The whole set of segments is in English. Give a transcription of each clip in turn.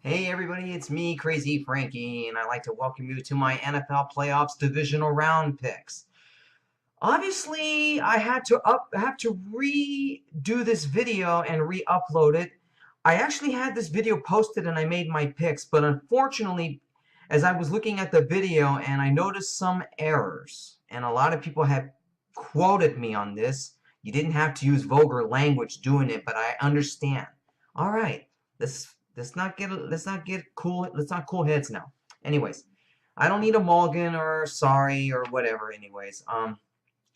Hey everybody, it's me, Crazy Frankie, and I'd like to welcome you to my NFL Playoffs Divisional Round picks. Obviously, I have to redo this video and re-upload it. I actually had this video posted and I made my picks, but unfortunately, as I was looking at the video and I noticed some errors, and a lot of people have quoted me on this. You didn't have to use vulgar language doing it, but I understand. All right, let's not cool heads now. Anyways, I don't need a mulligan or sorry or whatever.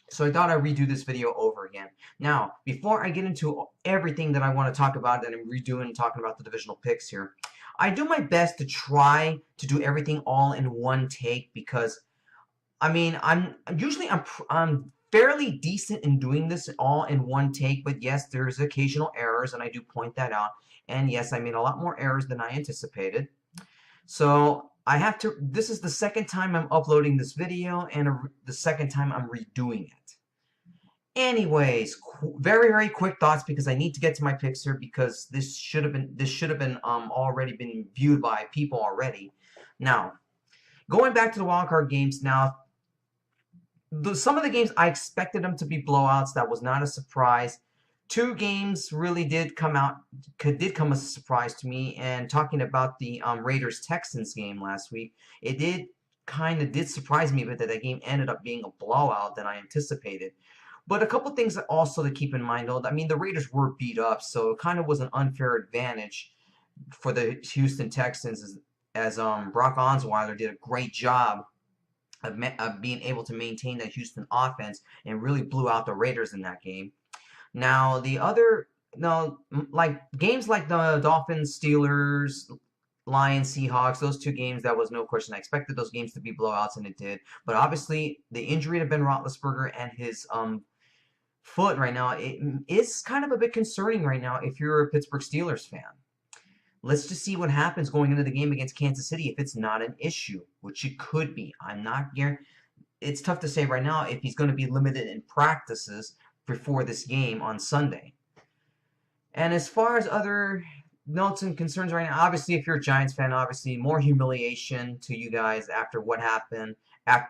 So I thought I'd redo this video over again. Now, before I get into everything that I want to talk about that I'm redoing and talking about the divisional picks here, I do my best to try to do everything all in one take because, I mean, I'm fairly decent in doing this all in one take, but yes, there's occasional errors, and I do point that out. And yes, I made a lot more errors than I anticipated. So I have to, this is the second time I'm uploading this video and the second time I'm redoing it. Anyways, very, very quick thoughts because I need to get to my picks here because this should have been already been viewed by people already. Now, going back to the wildcard games now, some of the games I expected them to be blowouts. That was not a surprise. Two games really did come as a surprise to me. And talking about the Raiders-Texans game last week, it did surprise me, but that game ended up being a blowout than I anticipated. But a couple things also to keep in mind, though. I mean, the Raiders were beat up, so it kind of was an unfair advantage for the Houston Texans as Brock Osweiler did a great job of being able to maintain that Houston offense and really blew out the Raiders in that game. Now, like games like the Dolphins, Steelers, Lions, Seahawks, those two games, that was no question. I expected those games to be blowouts, and it did. But obviously, the injury to Ben Roethlisberger and his foot right now, it is kind of a bit concerning right now if you're a Pittsburgh Steelers fan. Let's just see what happens going into the game against Kansas City if it's not an issue, which it could be. I'm not guaranteed. It's tough to say right now if he's going to be limited in practices before this game on Sunday. And as far as other notes and concerns right now, obviously, if you're a Giants fan, obviously, more humiliation to you guys after what happened,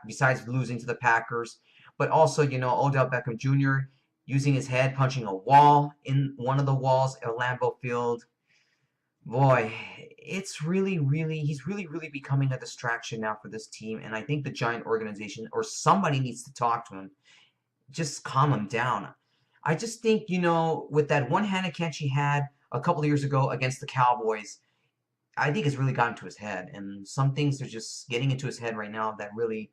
besides losing to the Packers. But also, Odell Beckham Jr. using his head, punching a wall in one of the walls at Lambeau Field. Boy, he's really, really becoming a distraction now for this team. And I think the Giant organization or somebody needs to talk to him. Just calm him down. I just think, with that one-handed catch he had a couple of years ago against the Cowboys, I think it's really gotten to his head. And some things are just getting into his head right now that really,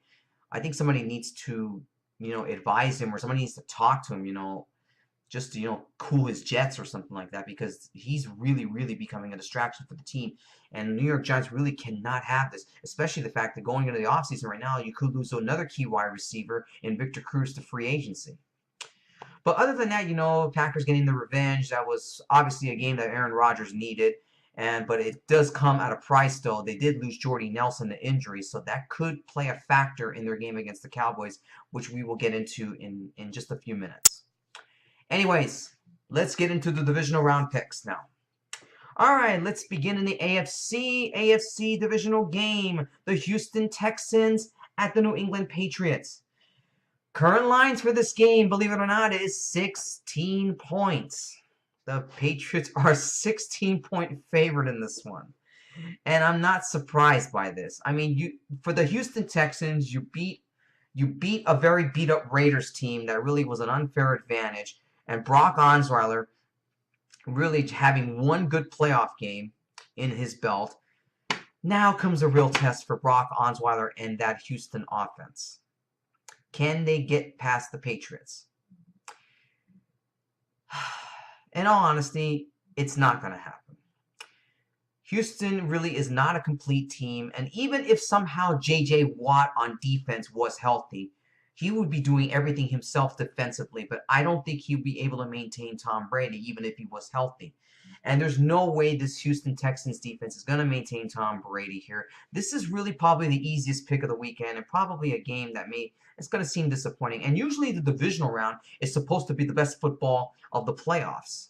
I think somebody needs to, advise him or somebody needs to talk to him, just to, cool his jets or something like that because he's really becoming a distraction for the team. And the New York Giants really cannot have this, especially the fact that going into the offseason right now, you could lose another key wide receiver in Victor Cruz to free agency. But other than that, Packers getting the revenge. That was obviously a game that Aaron Rodgers needed. But it does come at a price, though. They did lose Jordy Nelson to injury, so that could play a factor in their game against the Cowboys, which we will get into in just a few minutes. Anyways, let's get into the divisional round picks now. All right, let's begin in the AFC Divisional Game. The Houston Texans at the New England Patriots. Current lines for this game, believe it or not, is 16 points. The Patriots are a 16-point favorite in this one. And I'm not surprised by this. I mean, for the Houston Texans, you beat a very beat-up Raiders team that really was an unfair advantage. And Brock Osweiler really having one good playoff game in his belt. Now comes a real test for Brock Osweiler and that Houston offense. Can they get past the Patriots? In all honesty, it's not going to happen. Houston really is not a complete team, and even if somehow J.J. Watt on defense was healthy, he would be doing everything himself defensively, but I don't think he'd be able to maintain Tom Brady even if he was healthy. And there's no way this Houston Texans defense is going to maintain Tom Brady here. This is really probably the easiest pick of the weekend and probably a game that it's going to seem disappointing. And usually the divisional round is supposed to be the best football of the playoffs.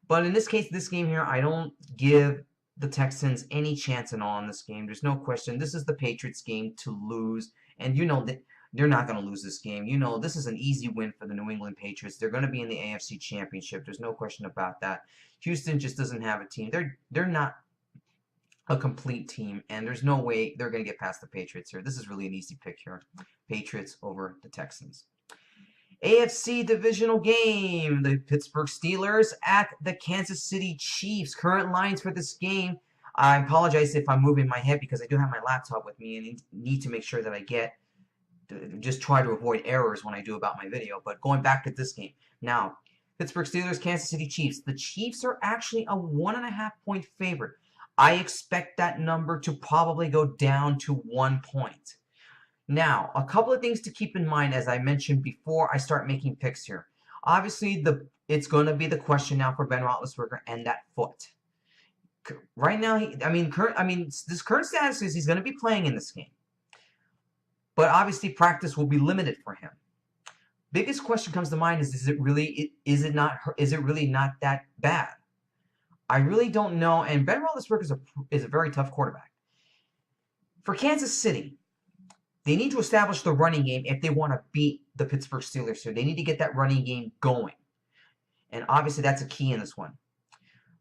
But in this case, this game here, I don't give the Texans any chance at all in this game. There's no question. This is the Patriots game to lose, and you know that they're not going to lose this game. You know this is an easy win for the New England Patriots. They're going to be in the AFC Championship. There's no question about that. Houston just doesn't have a team. They're not a complete team, and there's no way they're going to get past the Patriots here. This is really an easy pick here. Patriots over the Texans. AFC Divisional Game. The Pittsburgh Steelers at the Kansas City Chiefs. Current lines for this game. I apologize if I'm moving my head because I do have my laptop with me and need to make sure that I just try to avoid errors when I do about my video. But going back to this game. Now, Pittsburgh Steelers, Kansas City Chiefs. The Chiefs are actually a 1.5-point favorite. I expect that number to probably go down to 1 point. Now, a couple of things to keep in mind as I mentioned before I start making picks here. Obviously, it's going to be the question now for Ben Roethlisberger and that foot. Right now, this current status is he's going to be playing in this game. But obviously, practice will be limited for him. Biggest question comes to mind is it really not that bad? I really don't know, and Ben Roethlisberger is a very tough quarterback. For Kansas City, they need to establish the running game if they want to beat the Pittsburgh Steelers here. They need to get that running game going. And obviously, that's a key in this one.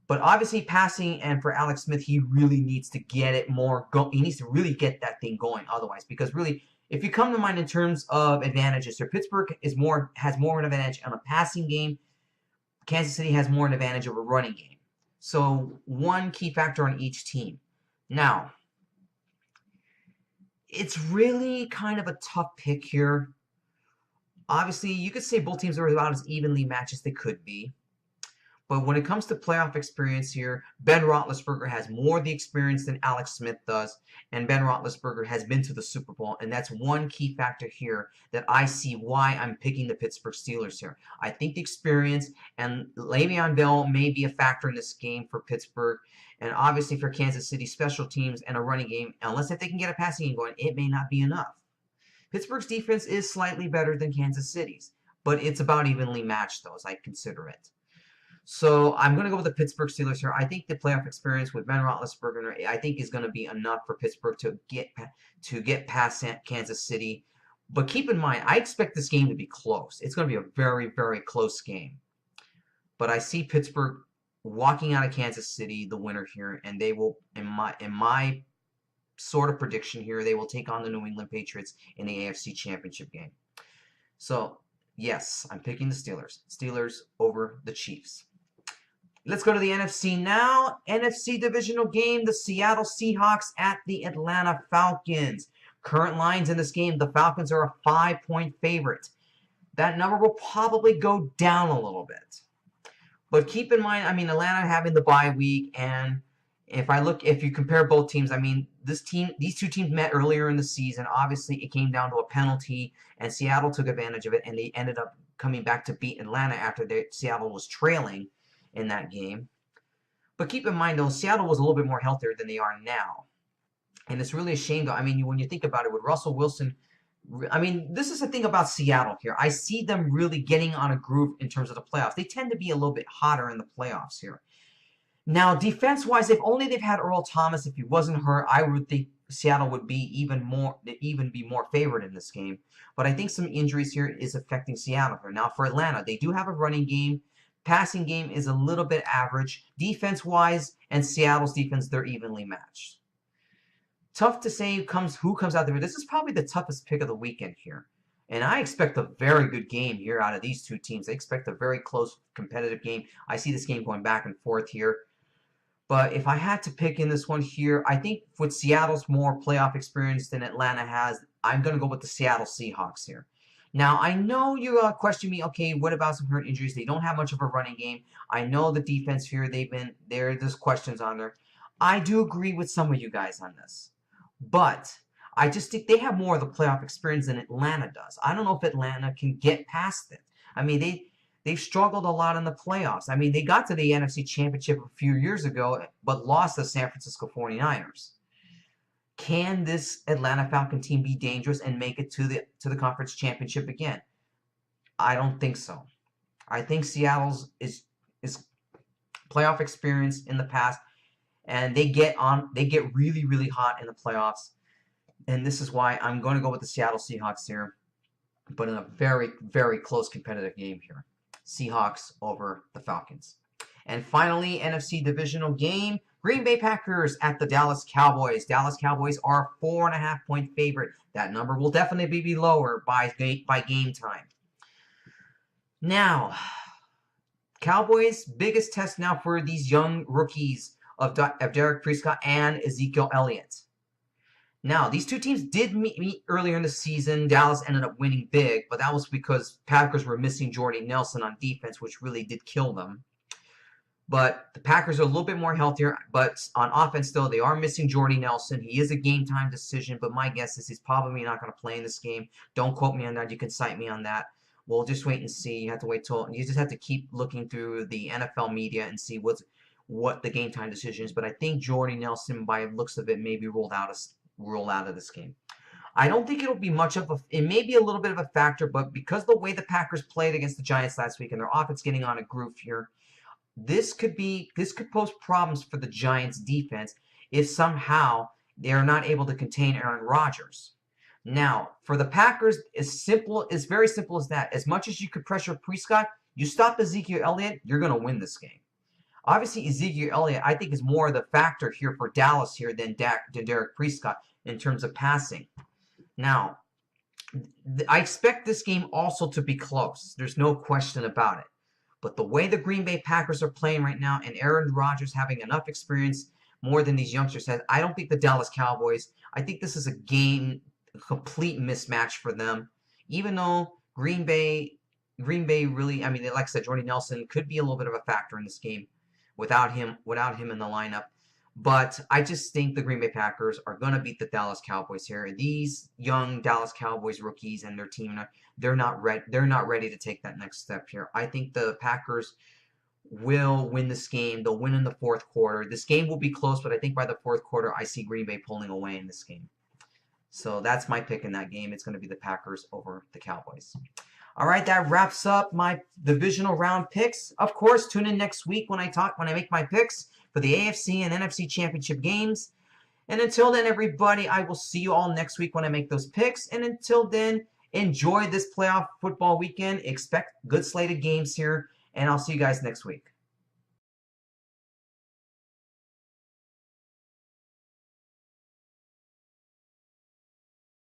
But obviously, passing, and for Alex Smith, he really needs to get it more he needs to really get that thing going otherwise. Because really, if you come to mind in terms of advantages here, Pittsburgh has more of an advantage on a passing game. Kansas City has more an advantage of a running game. So, one key factor on each team. Now, it's really kind of a tough pick here. Obviously, you could say both teams are about as evenly matched as they could be. But when it comes to playoff experience here, Ben Roethlisberger has more of the experience than Alex Smith does. And Ben Roethlisberger has been to the Super Bowl. And that's one key factor here that I see why I'm picking the Pittsburgh Steelers here. I think the experience and Le'Veon Bell may be a factor in this game for Pittsburgh. And obviously for Kansas City, special teams and a running game, unless if they can get a passing game going, it may not be enough. Pittsburgh's defense is slightly better than Kansas City's. But it's about evenly matched, though, as I consider it. So I'm going to go with the Pittsburgh Steelers here. I think the playoff experience with Ben Roethlisberger, I think, is going to be enough for Pittsburgh to get past Kansas City. But keep in mind, I expect this game to be close. It's going to be a very, very close game. But I see Pittsburgh walking out of Kansas City, the winner here, and they will, in my sort of prediction here, they will take on the New England Patriots in the AFC Championship game. So, yes, I'm picking the Steelers. Steelers over the Chiefs. Let's go to the NFC now. NFC Divisional Game, the Seattle Seahawks at the Atlanta Falcons. Current lines in this game, the Falcons are a 5-point favorite. That number will probably go down a little bit. But keep in mind, Atlanta having the bye week, and if you compare both teams, these two teams met earlier in the season. Obviously, it came down to a penalty, and Seattle took advantage of it, and they ended up coming back to beat Atlanta after Seattle was trailing in that game. But keep in mind, though, Seattle was a little bit more healthier than they are now. And it's really a shame, though. When you think about it, with Russell Wilson, this is the thing about Seattle here. I see them really getting on a groove in terms of the playoffs. They tend to be a little bit hotter in the playoffs here. Now, defense-wise, if only they've had Earl Thomas, if he wasn't hurt, I would think Seattle would be even be more favored in this game. But I think some injuries here is affecting Seattle here. Now, for Atlanta, they do have a running game. Passing game is a little bit average. Defense-wise, and Seattle's defense, they're evenly matched. Tough to say who comes out there. This is probably the toughest pick of the weekend here. And I expect a very good game here out of these two teams. I expect a very close, competitive game. I see this game going back and forth here. But if I had to pick in this one here, I think with Seattle's more playoff experience than Atlanta has, I'm going to go with the Seattle Seahawks here. Now, I know you question me, okay, what about some hurt injuries? They don't have much of a running game. I know the defense here, there's questions on there. I do agree with some of you guys on this. But I just think they have more of the playoff experience than Atlanta does. I don't know if Atlanta can get past it. They've struggled a lot in the playoffs. They got to the NFC Championship a few years ago, but lost to the San Francisco 49ers. Can this Atlanta Falcon team be dangerous and make it to the conference championship again? I don't think so. I think Seattle's is playoff experience in the past, and they get really, really hot in the playoffs. And this is why I'm going to go with the Seattle Seahawks here, but in a very, very close competitive game here. Seahawks over the Falcons. And finally, NFC Divisional Game, Green Bay Packers at the Dallas Cowboys. Dallas Cowboys are a 4.5-point favorite. That number will definitely be lower by game time. Now, Cowboys' biggest test now for these young rookies of Derek Prescott and Ezekiel Elliott. Now, these two teams did meet earlier in the season. Dallas ended up winning big, but that was because Packers were missing Jordy Nelson on defense, which really did kill them. But the Packers are a little bit more healthier, but on offense still, they are missing Jordy Nelson. He is a game-time decision, but my guess is he's probably not going to play in this game. Don't quote me on that. You can cite me on that. We'll just wait and see. You just have to keep looking through the NFL media and see what the game-time decision is. But I think Jordy Nelson, by looks of it, may be ruled out of this game. I don't think it'll be much of it may be a little bit of a factor, but because the way the Packers played against the Giants last week and their offense getting on a groove here, this could pose problems for the Giants defense if somehow they are not able to contain Aaron Rodgers. Now, for the Packers, it's very simple as that. As much as you could pressure Prescott, you stop Ezekiel Elliott, you're going to win this game. Obviously, Ezekiel Elliott, I think, is more the factor here for Dallas here than Derek Prescott in terms of passing. Now, I expect this game also to be close. There's no question about it. But the way the Green Bay Packers are playing right now and Aaron Rodgers having enough experience more than these youngsters has, I don't think the Dallas Cowboys, I think this is a complete mismatch for them. Even though Green Bay really, I mean, like I said, Jordy Nelson could be a little bit of a factor in this game without him in the lineup. But I just think the Green Bay Packers are going to beat the Dallas Cowboys here. These young Dallas Cowboys rookies and their team, they're not ready to take that next step here. I think the Packers will win this game. They'll win in the fourth quarter. This game will be close, but I think by the fourth quarter, I see Green Bay pulling away in this game. So that's my pick in that game. It's going to be the Packers over the Cowboys. All right, that wraps up my divisional round picks. Of course, tune in next week when I make my picks for the AFC and NFC Championship games. And until then, everybody, I will see you all next week when I make those picks. And until then, enjoy this playoff football weekend. Expect good slated games here, and I'll see you guys next week.